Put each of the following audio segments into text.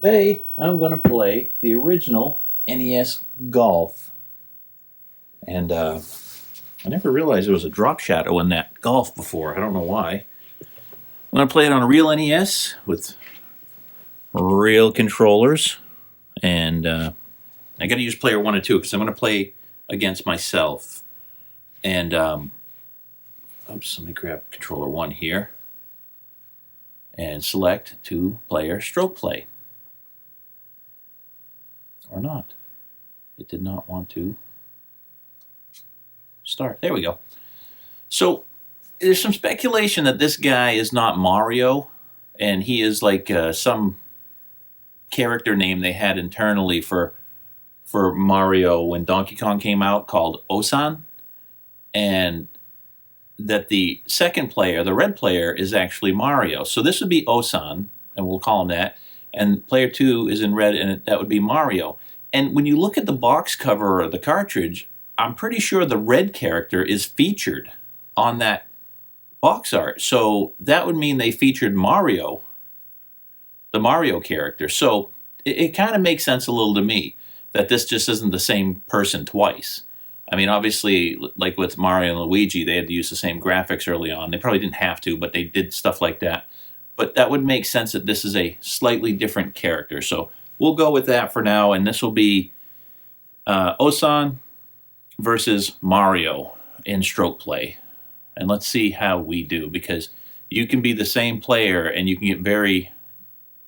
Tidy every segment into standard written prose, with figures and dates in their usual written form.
Today, I'm going to play the original NES Golf. And I never realized there was a drop shadow in that Golf before. I don't know why. I'm going to play it on a real NES with real controllers. And I got to use player 1 and 2 because I'm going to play against myself. And, oops, let me grab controller 1 here. And select 2-player stroke play. Or not. It did not want to start. There we go. So there's some speculation that this guy is not Mario, and he is like some character name they had internally for Mario when Donkey Kong came out called Ossan, and that the second player, the red player, is actually Mario. So this would be Ossan, and we'll call him that, and player 2 is in red, and that would be Mario. And when you look at the box cover of the cartridge, I'm pretty sure the red character is featured on that box art. So that would mean they featured Mario, the Mario character. So it kind of makes sense a little to me that this just isn't the same person twice. I mean, obviously, like with Mario and Luigi, they had to use the same graphics early on. They probably didn't have to, but they did stuff like that. But that would make sense that this is a slightly different character. So we'll go with that for now, and this will be Ossan versus Mario in stroke play. And let's see how we do, because you can be the same player and you can get very,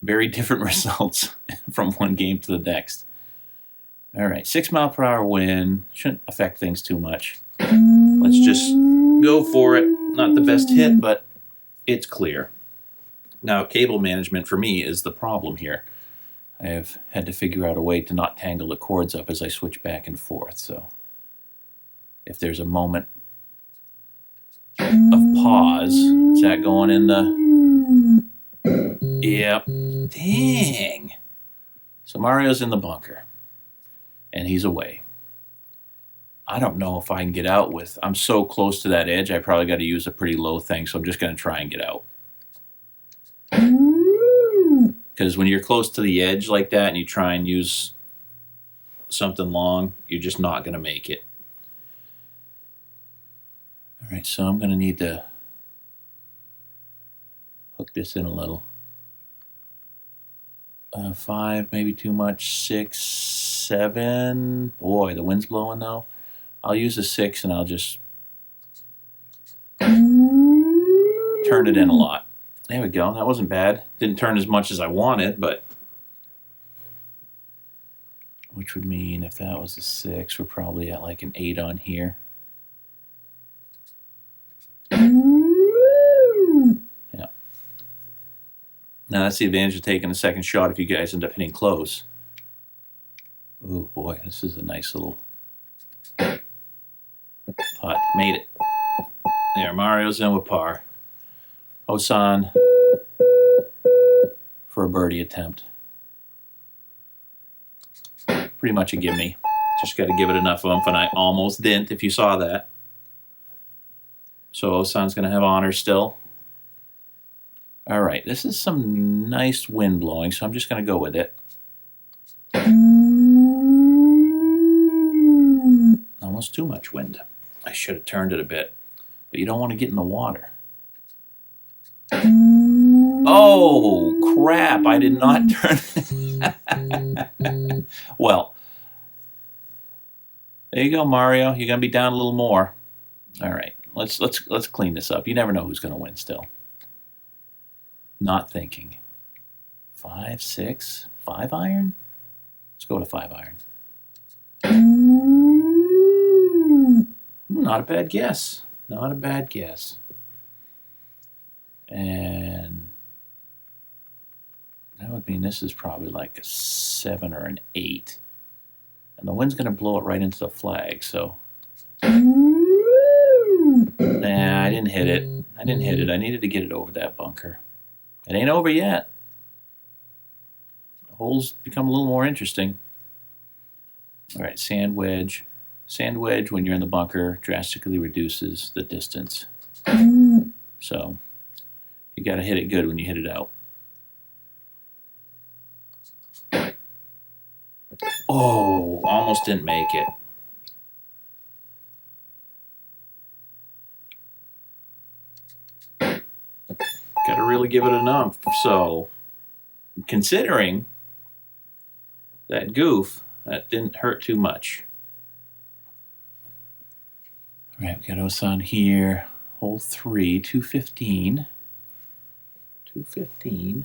very different results from one game to the next. All right, 6-mile-per-hour wind. Shouldn't affect things too much. Let's just go for it. Not the best hit, but it's clear. Now, cable management for me is the problem here. I have had to figure out a way to not tangle the cords up as I switch back and forth. So if there's a moment of pause, is that going in the... Yep. Dang. So Mario's in the bunker, and he's away. I don't know if I can get out with... I'm so close to that edge, I probably got to use a pretty low thing, so I'm just going to try and get out. Because when you're close to the edge like that and you try and use something long, you're just not going to make it. All right, so I'm going to need to hook this in a little. 5, maybe too much. 6, 7. Boy, the wind's blowing though. I'll use a 6 and I'll just turn it in a lot. There we go. That wasn't bad. Didn't turn as much as I wanted, but which would mean if that was a 6, we're probably at like an 8 on here. Yeah. Now that's the advantage of taking a second shot if you guys end up hitting close. Oh boy, this is a nice little putt. Made it. There, Mario's in with par. Ossan for a birdie attempt. Pretty much a gimme. Just got to give it enough oomph, and I almost didn't, if you saw that. So Ossan's going to have honors still. All right, this is some nice wind blowing, so I'm just going to go with it. Almost too much wind. I should have turned it a bit, but you don't want to get in the water. Oh, crap, I did not turn it. Well, there you go, Mario. You're going to be down a little more. All right, let's clean this up. You never know who's going to win still. Not thinking. 5, 6, 5 iron? Let's go with a 5 iron. Not a bad guess. Not a bad guess. And that would mean this is probably like a 7 or an 8. And the wind's going to blow it right into the flag, so... Nah, I didn't hit it. I I needed to get it over that bunker. It ain't over yet. The holes become a little more interesting. All right, sand wedge. Sand wedge, when you're in the bunker, drastically reduces the distance. So you got to hit it good when you hit it out. Oh, almost didn't make it. Got to really give it a nump. So, considering that goof, that didn't hurt too much. All right, we got Ossan here. Hole 3, 215. 215.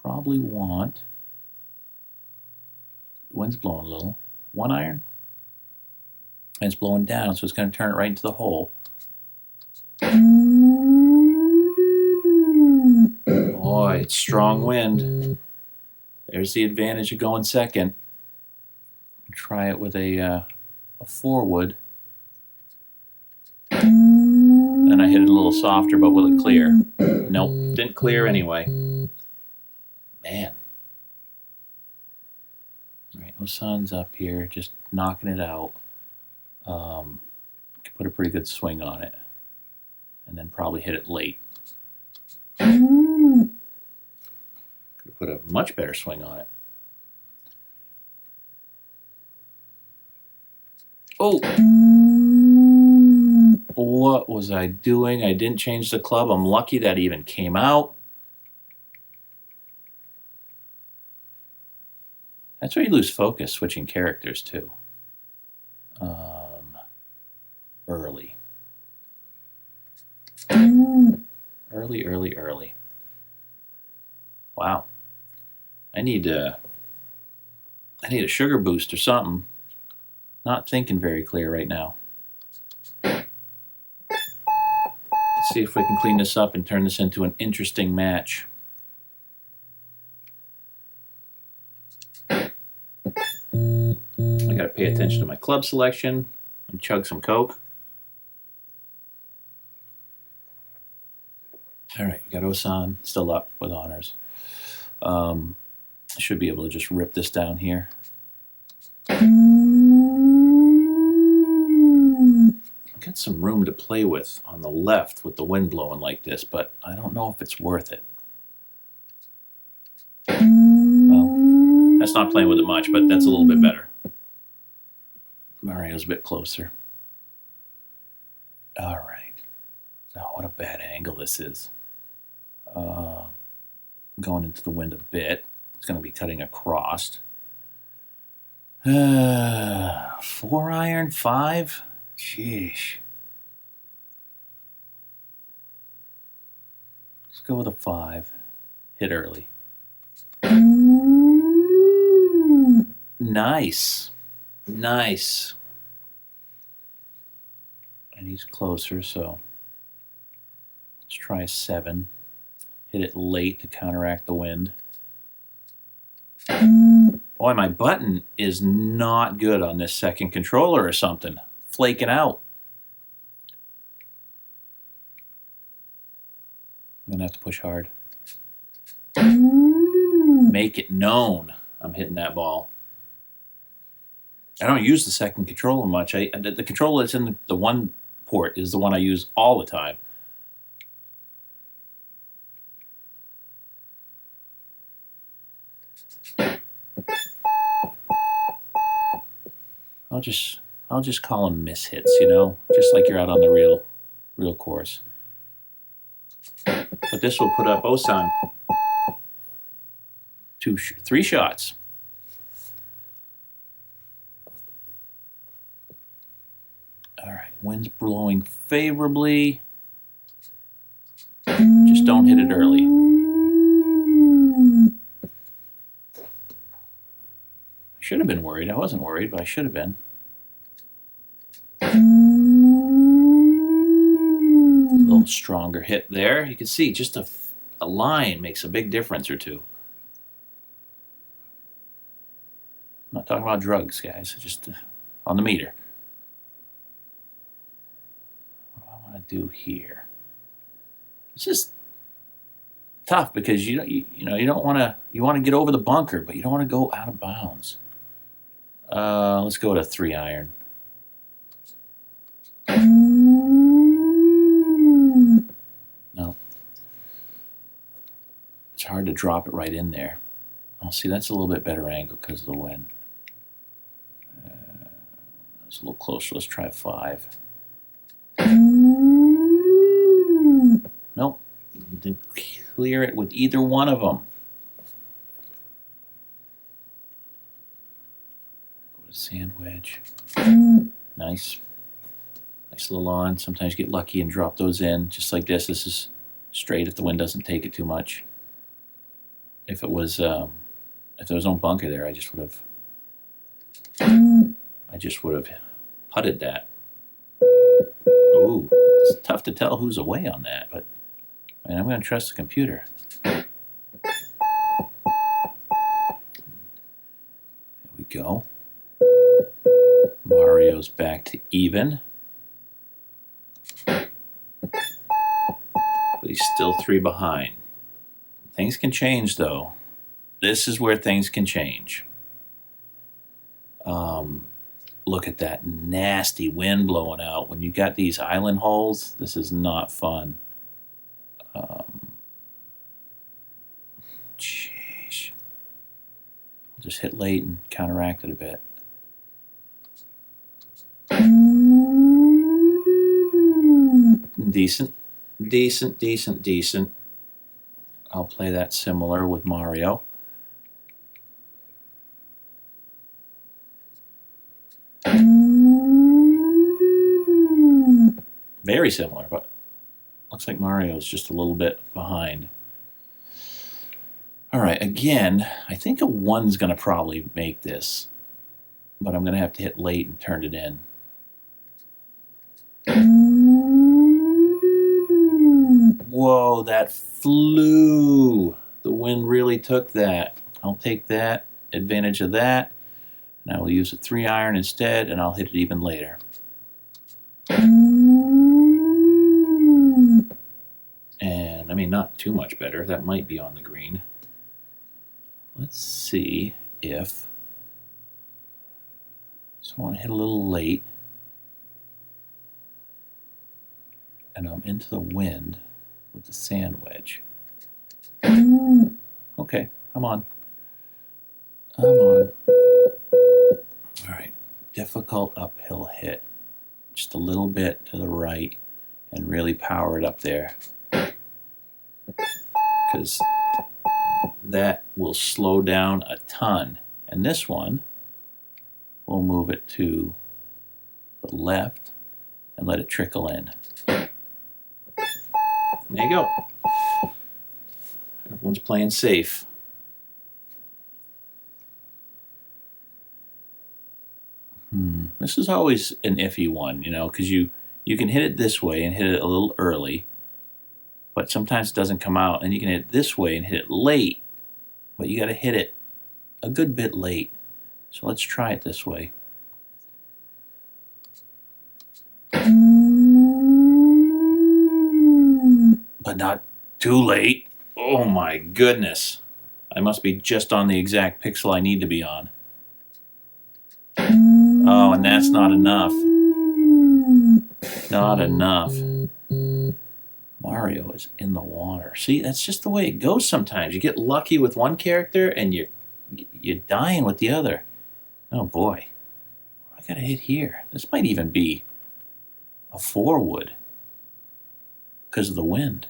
Probably want. The wind's blowing a little. 1 iron. And it's blowing down, so it's going to turn it right into the hole. Boy, it's strong wind. There's the advantage of going second. Try it with a 4-wood. And I hit it a little softer, but will it clear? Nope, didn't clear anyway. Man. All right, Ossan's up here, just knocking it out. Put a pretty good swing on it. And then probably hit it late. Could have put a much better swing on it. Oh! What was I doing? I didn't change the club. I'm lucky that even came out. That's where you lose focus, switching characters too. Early. Early. Wow. I need a sugar boost or something. Not thinking very clear right now. Let's see if we can clean this up and turn this into an interesting match. I gotta pay attention to my club selection and chug some Coke. All right, we got Ossan still up with honors. I should be able to just rip this down here. Got some room to play with on the left with the wind blowing like this, but I don't know if it's worth it. Well, that's not playing with it much, but that's a little bit better. Mario's a bit closer. All right. Oh, what a bad angle this is. Going into the wind a bit. It's going to be cutting across. 4 iron, 5? Sheesh. Let's go with a 5. Hit early. Nice. Nice. And he's closer, so let's try a 7. Hit it late to counteract the wind. Boy, my button is not good on this second controller or something. Flaking out. I'm going to have to push hard. Make it known I'm hitting that ball. I don't use the second controller much. The controller that's in the one port is the one I use all the time. I'll just call them mishits, you know, just like you're out on the real course. But this will put up Ossan 3 shots. All right, wind's blowing favorably. Just don't hit it early. I should have been worried. I wasn't worried, but I should have been. A little stronger hit there. You can see just a line makes a big difference or two. I'm not talking about drugs, guys. Just on the meter. What do I want to do here? It's just tough because you don't want to. You want to get over the bunker, but you don't want to go out of bounds. Let's go to 3 iron. No. It's hard to drop it right in there. Oh, see, that's a little bit better angle because of the wind. It's a little closer. Let's try 5. Nope. Didn't clear it with either one of them. Go to sand wedge. Nice. Nice little on. Sometimes you get lucky and drop those in. Just like this. This is straight if the wind doesn't take it too much. If there was no bunker there, I just would have putted that. Ooh, it's tough to tell who's away on that, but I mean, I'm going to trust the computer. There we go. Mario's back to even. But he's still 3 behind. Things can change, though. This is where things can change. Look at that nasty wind blowing out. When you got these island holes, this is not fun. Jeez. I'll just hit late and counteract it a bit. Decent. Decent, decent, decent. I'll play that similar with Mario. Very similar, but looks like Mario's just a little bit behind. All right, again, I think a 1's going to probably make this, but I'm going to have to hit late and turn it in. Whoa, that flew. The wind really took that. I'll take that, advantage of that, and I will use a 3-iron instead, and I'll hit it even later. And, I mean, not too much better. That might be on the green. Let's see if... So I want to hit a little late. And I'm into the wind with the sand wedge. Okay, I'm on. I'm on. All right, difficult uphill hit. Just a little bit to the right and really power it up there. Because that will slow down a ton. And this one, we'll move it to the left and let it trickle in. There you go. Everyone's playing safe. This is always an iffy one, you know, because you can hit it this way and hit it a little early, but sometimes it doesn't come out. And you can hit it this way and hit it late, but you got to hit it a good bit late. So let's try it this way. But not too late. Oh my goodness. I must be just on the exact pixel I need to be on. Oh, and that's not enough. Not enough. Mario is in the water. See, that's just the way it goes sometimes. You get lucky with one character and you're dying with the other. Oh boy. I gotta hit here. This might even be a 4-wood because of the wind.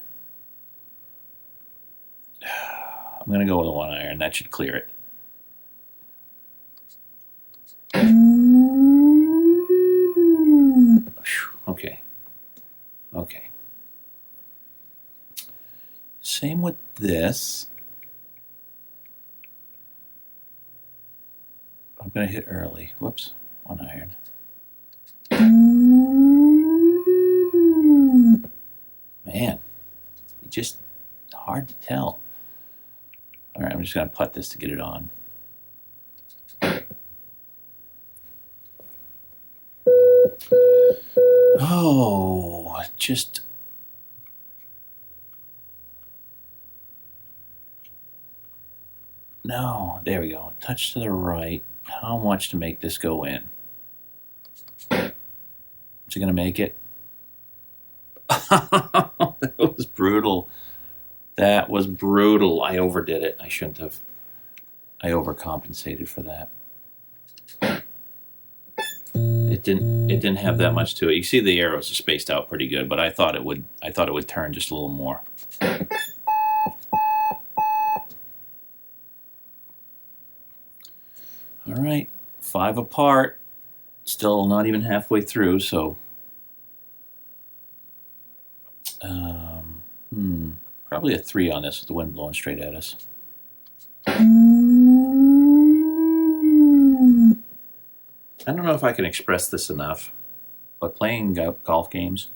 I'm going to go with a 1-iron. That should clear it. Okay. Okay. Same with this. I'm going to hit early. Whoops. 1-iron. Man, it's just hard to tell. All right, I'm just going to putt this to get it on. Oh, just... No, there we go. Touch to the right. How much to make this go in? Is it going to make it? That was brutal. That was brutal. I overdid it. I shouldn't have. I overcompensated for that. It didn't have that much to it. You see the arrows are spaced out pretty good, but I thought it would turn just a little more. All right, 5 apart. Still not even halfway through, so probably a 3 on this with the wind blowing straight at us. I don't know if I can express this enough, but playing golf games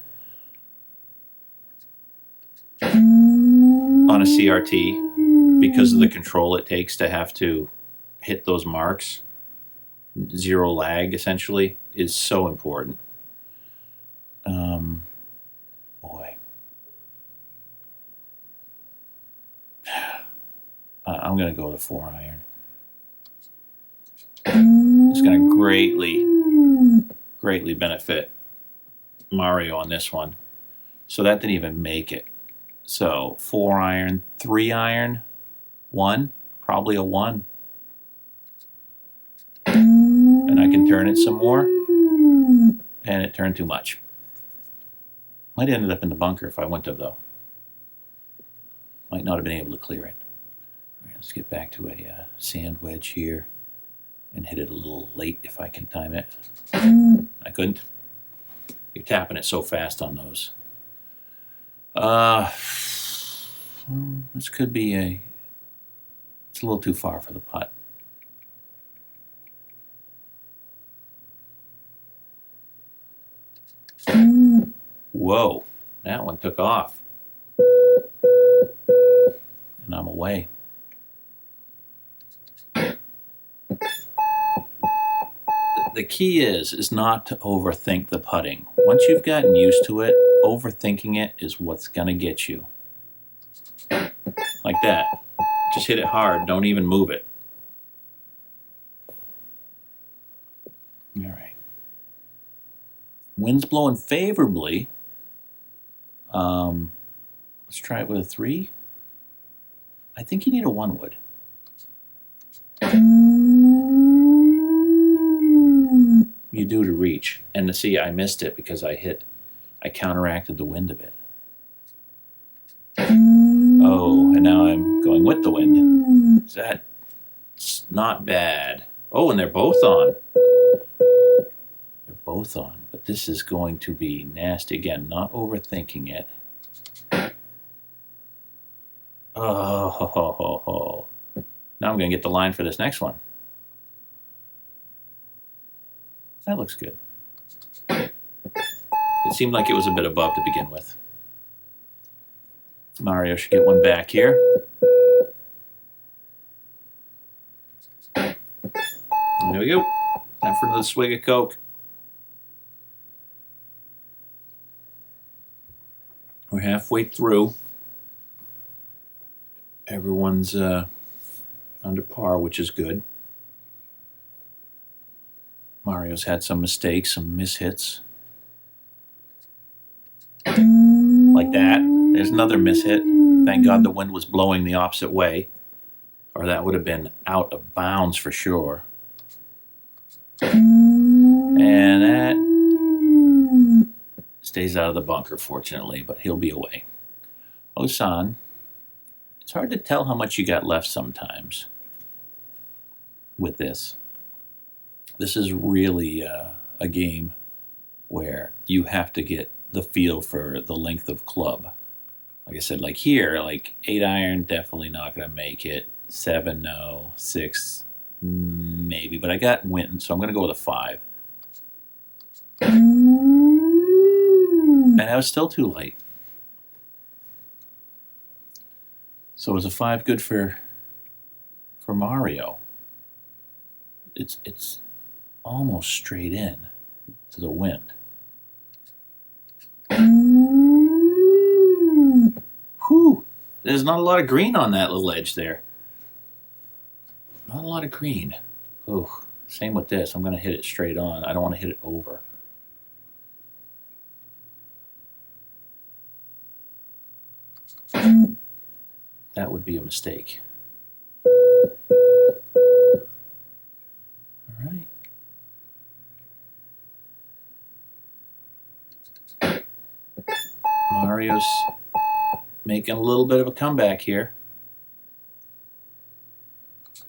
on a CRT, because of the control it takes to have to hit those marks, 0 lag essentially, is so important. Boy. I'm going to go with a 4 iron. It's going to greatly benefit Mario on this one. So that didn't even make it. So 4 iron, 3 iron, 1, probably a 1. And I can turn it some more, and it turned too much. Might have ended up in the bunker if I wouldn't have, though. Might not have been able to clear it. All right, let's get back to a sand wedge here and hit it a little late if I can time it. I couldn't. You're tapping it so fast on those. This could be it's a little too far for the putt. Whoa, that one took off. And I'm away. The key is not to overthink the putting. Once you've gotten used to it, overthinking it is what's going to get you. Like that. Just hit it hard. Don't even move it. All right. Wind's blowing favorably. Let's try it with a 3. I think you need a 1 wood. You do to reach. And to see, I missed it because I counteracted the wind a bit. Oh, and now I'm going with the wind. That's not bad. Oh, and they're both on. They're both on. But this is going to be nasty. Again, not overthinking it. Oh, now I'm going to get the line for this next one. That looks good. It seemed like it was a bit above to begin with. Mario should get one back here. There we go. Time for another swig of Coke. We're halfway through. Everyone's under par, which is good. Mario's had some mistakes, some mishits. Like that. There's another mishit. Thank God the wind was blowing the opposite way, or that would have been out of bounds for sure. And that stays out of the bunker, fortunately, but he'll be away. Ossan, it's hard to tell how much you got left sometimes with this. This is really a game where you have to get the feel for the length of club. Like I said, like here, like 8 iron, definitely not going to make it. 7, no. 6, maybe. But I got Winton, so I'm going to go with a 5. And I was still too late. So was a 5 good for Mario? It's almost straight in to the wind. Whew! There's not a lot of green on that little edge there. Not a lot of green. Oh, same with this. I'm going to hit it straight on. I don't want to hit it over. That would be a mistake. All right. Mario's making a little bit of a comeback here.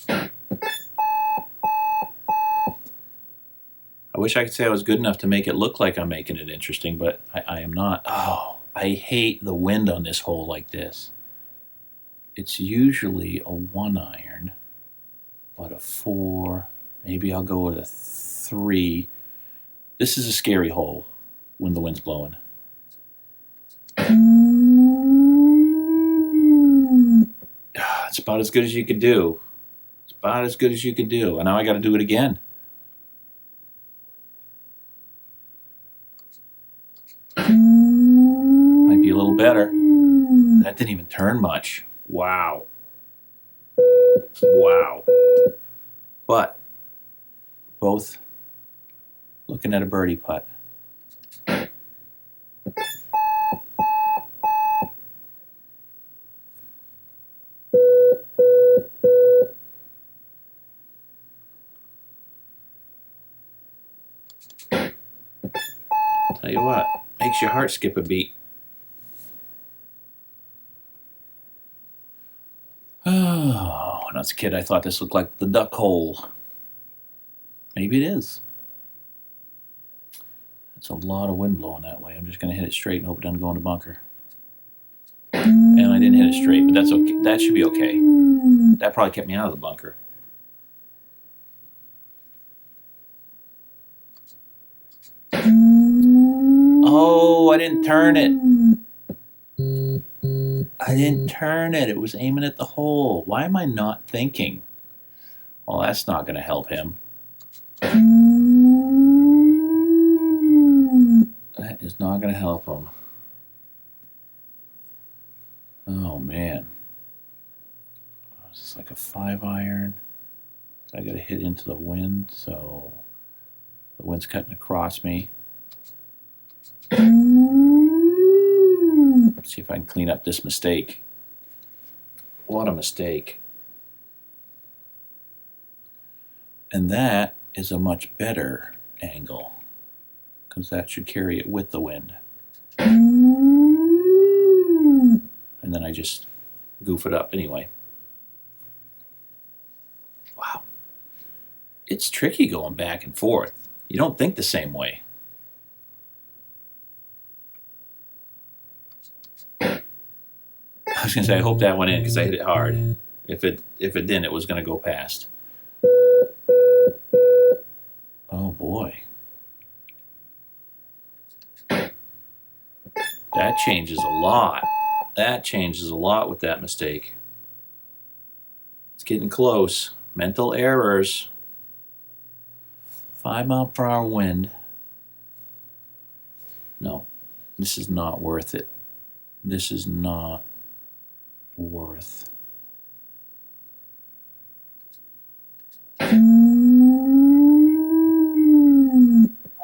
I wish I could say I was good enough to make it look like I'm making it interesting, but I am not. Oh, I hate the wind on this hole like this. It's usually a 1-iron, but a 4. Maybe I'll go with a 3. This is a scary hole when the wind's blowing. It's about as good as you could do. It's about as good as you could do. And now I got to do it again. Might be a little better. That didn't even turn much. Wow. Wow. But both looking at a birdie putt. Tell you what, makes your heart skip a beat. Oh, when I was a kid, I thought this looked like the duck hole. Maybe it is. It's a lot of wind blowing that way. I'm just going to hit it straight and hope it doesn't go in the bunker. And I didn't hit it straight, but that's okay. That should be okay. That probably kept me out of the bunker. Oh, I didn't turn it. I didn't turn it. It was aiming at the hole. Why am I not thinking? Well, that's not going to help him. That is not going to help him. Oh, man. It's like a 5-iron. I got to hit into the wind, so the wind's cutting across me. Let's see if I can clean up this mistake. What a mistake. And that is a much better angle, because that should carry it with the wind. And then I just goof it up anyway. Wow. It's tricky going back and forth. You don't think the same way. I was going to say, I hope that went in because I hit it hard. If it didn't, it was going to go past. Oh, boy. That changes a lot. That changes a lot with that mistake. It's getting close. Mental errors. 5-mile-per-hour wind. No, this is not worth it. This is not worth.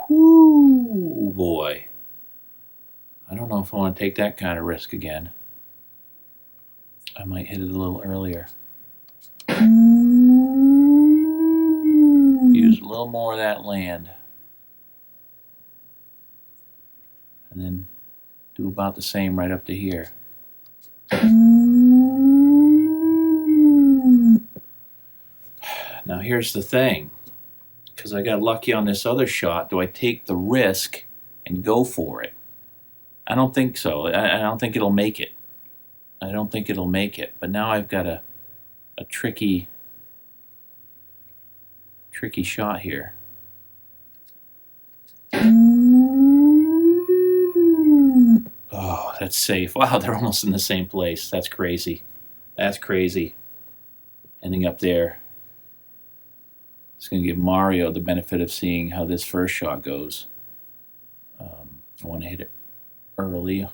Whoo, boy. I don't know if I want to take that kind of risk again. I might hit it a little earlier. Use a little more of that land. And then do about the same right up to here. Now here's the thing. Because I got lucky on this other shot, do I take the risk and go for it? I don't think so. I don't think it'll make it. I don't think it'll make it. But now I've got a tricky shot here. Oh, that's safe. Wow, they're almost in the same place. That's crazy. That's crazy. Ending up there. It's going to give Mario the benefit of seeing how this first shot goes. I want to hit it early.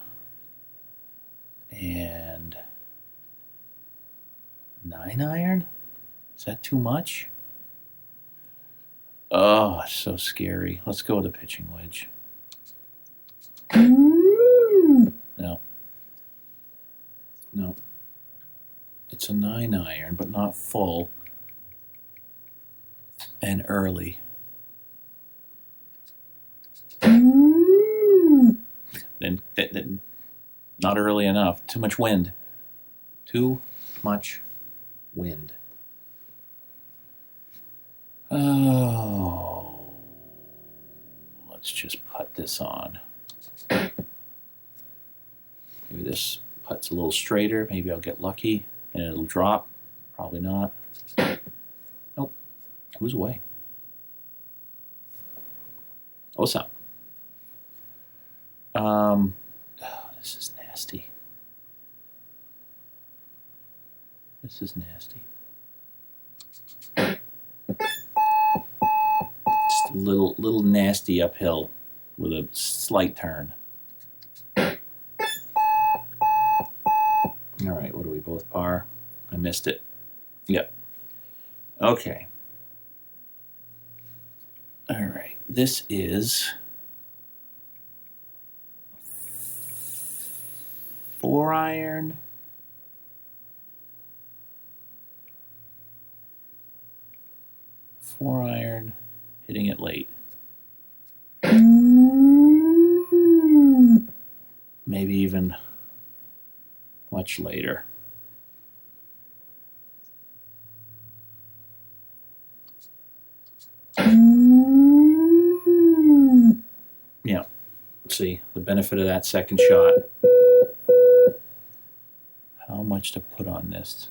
And 9-iron? Is that too much? Oh, it's so scary. Let's go with the pitching wedge. No. No. It's a 9-iron, but not full. And early. Then Not early enough. Too much wind. Too much wind. Oh. Let's just put this on. Maybe this putt's a little straighter. Maybe I'll get lucky and it'll drop. Probably not. Nope. Who's away? Ossan. Oh, this is nasty. This is nasty. Just a little nasty uphill with a slight turn. All right, what are we both par? I missed it. Yep. Okay. All right. This is 4-iron. Four-iron, hitting it late. Maybe even much later. Yeah, see the benefit of that second shot. How much to put on this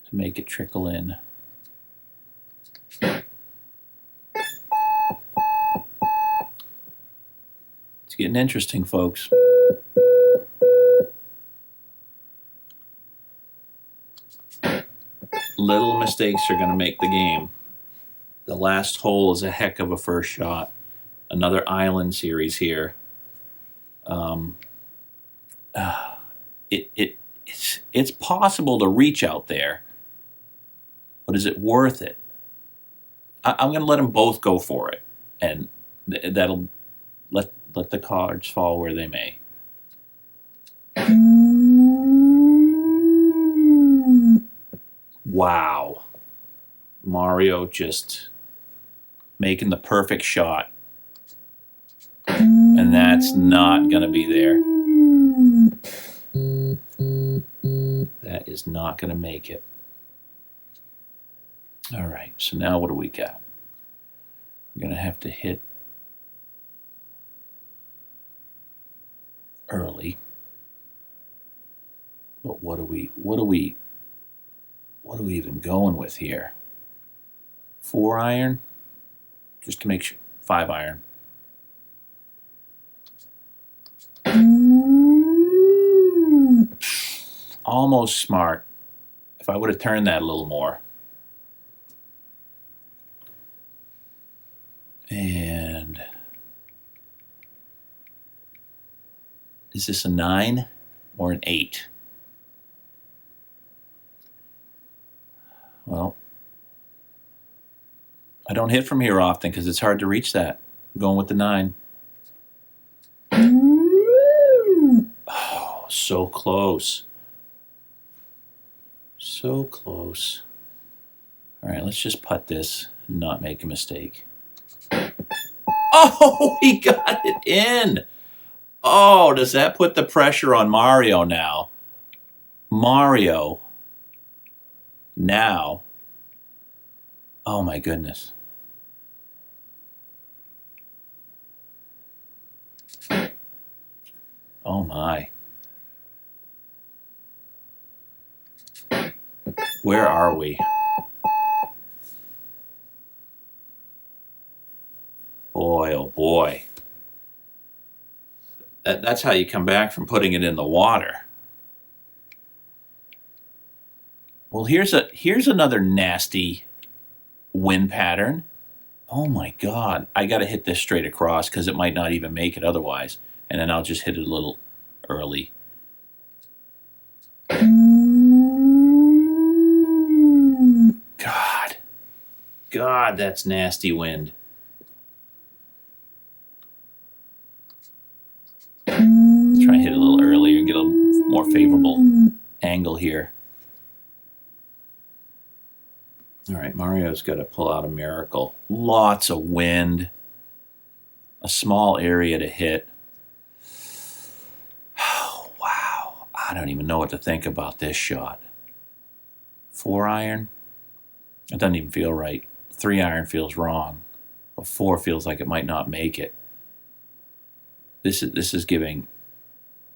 to make it trickle in? It's getting interesting, folks. Little mistakes are going to make the game. The last hole is a heck of a first shot. Another island series here. It's possible to reach out there, but is it worth it? I'm going to let them both go for it, and that'll let the cards fall where they may. Wow. Mario just making the perfect shot. And that's not going to be there. That is not going to make it. All right, so now what do we got? We're going to have to hit early. But what are we even going with here? 4-iron? Just to make sure. 5-iron. Almost smart. If I would have turned that a little more. And is this a 9 or an 8? Well, I don't hit from here often because it's hard to reach that. I'm going with the 9. Oh, so close. So close. All right, let's just putt this and not make a mistake. Oh, he got it in. Oh, does that put the pressure on Mario now? Mario. Now. Oh, my goodness. Oh, my. Where are we? Boy, oh boy. That's how you come back from putting it in the water. Well, here's another nasty wind pattern. Oh my God. I got to hit this straight across because it might not even make it otherwise. And then I'll just hit it a little early. God, that's nasty wind. Let's try and hit it a little earlier and get a more favorable angle here. All right, Mario's got to pull out a miracle. Lots of wind. A small area to hit. Oh, wow. I don't even know what to think about this shot. 4-iron? It doesn't even feel right. 3-iron feels wrong. A 4 feels like it might not make it. This is giving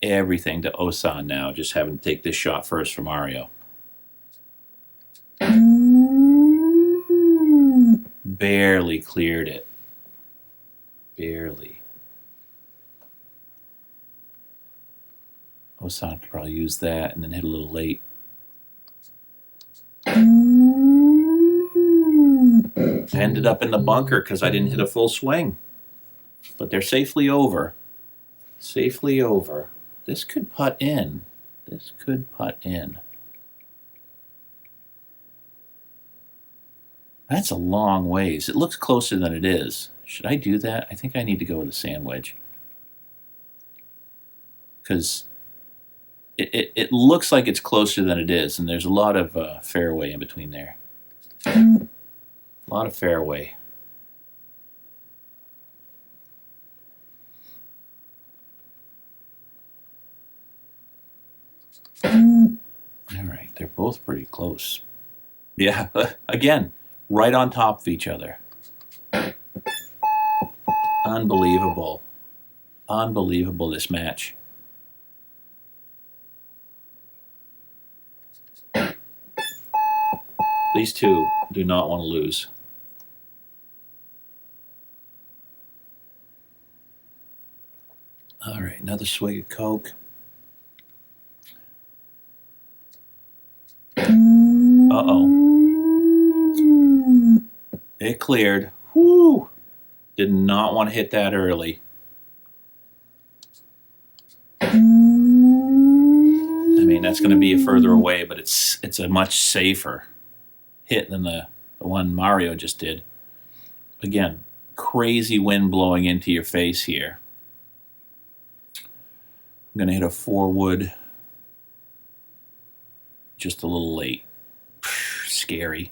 everything to Ossan now, just having to take this shot first for Mario. Barely cleared it. Barely. Ossan could probably use that and then hit a little late. Ended up in the bunker because I didn't hit a full swing. But they're safely over. Safely over. This could putt in. This could putt in. That's a long ways. It looks closer than it is. Should I do that? I think I need to go with a sand wedge. Because it looks like it's closer than it is, and there's a lot of fairway in between there. A lot of fairway. All right, they're both pretty close. Yeah, again, right on top of each other. Unbelievable. Unbelievable, this match. These two do not want to lose. All right, another swig of Coke. Uh-oh. It cleared. Whoo! Did not want to hit that early. I mean, that's going to be further away, but it's a much safer hit than the one Mario just did. Again, crazy wind blowing into your face here. I'm going to hit a 4-wood. Just a little late. Scary.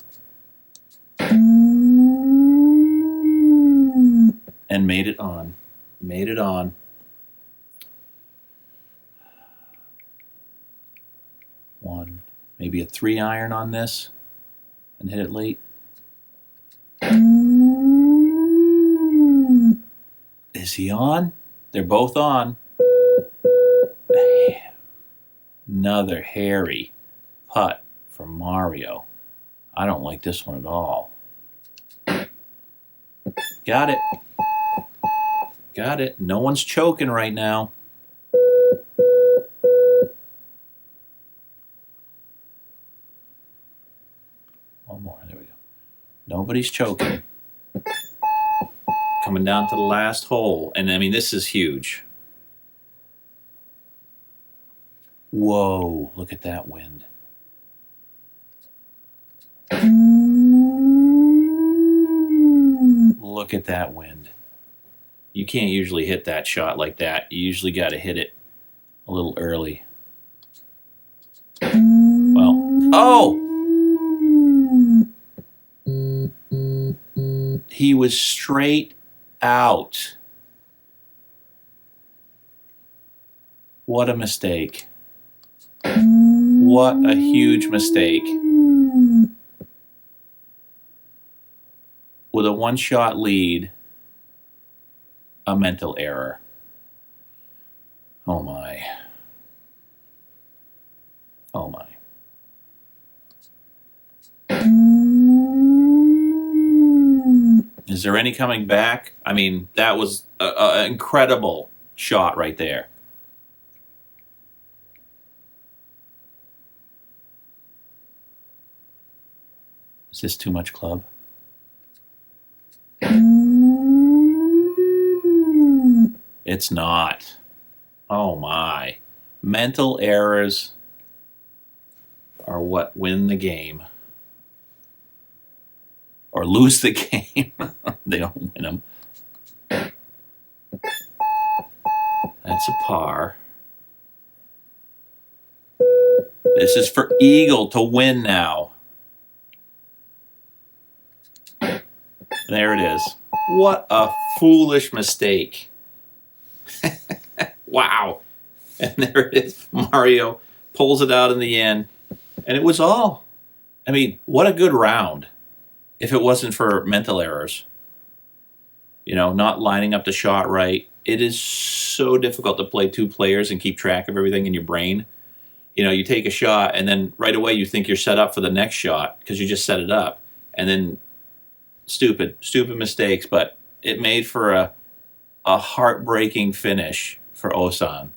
And made it on. Made it on. One. Maybe a 3-iron on this. And hit it late. Is he on? They're both on. Another hairy putt for Mario. I don't like this one at all. Got it. Got it. No one's choking right now. One more. There we go. Nobody's choking. Coming down to the last hole. And I mean, this is huge. Whoa, look at that wind. Look at that wind. You can't usually hit that shot like that. You usually got to hit it a little early. Well, oh! He was straight out. What a mistake. What a huge mistake. With a one-shot lead, a mental error. Oh my. Oh my. Is there any coming back? I mean, that was an incredible shot right there. Is this too much club? It's not. Oh my. Mental errors are what win the game. Or lose the game. They don't win them. That's a par. This is for Eagle to win now. There it is. What a foolish mistake. Wow. And there it is. Mario pulls it out in the end, and it was all. I mean, what a good round! If it wasn't for mental errors, not lining up the shot right. It is so difficult to play two players and keep track of everything in your brain. You take a shot, and then right away you think you're set up for the next shot because you just set it up, and then stupid mistakes, but it made for a heartbreaking finish for Ossan.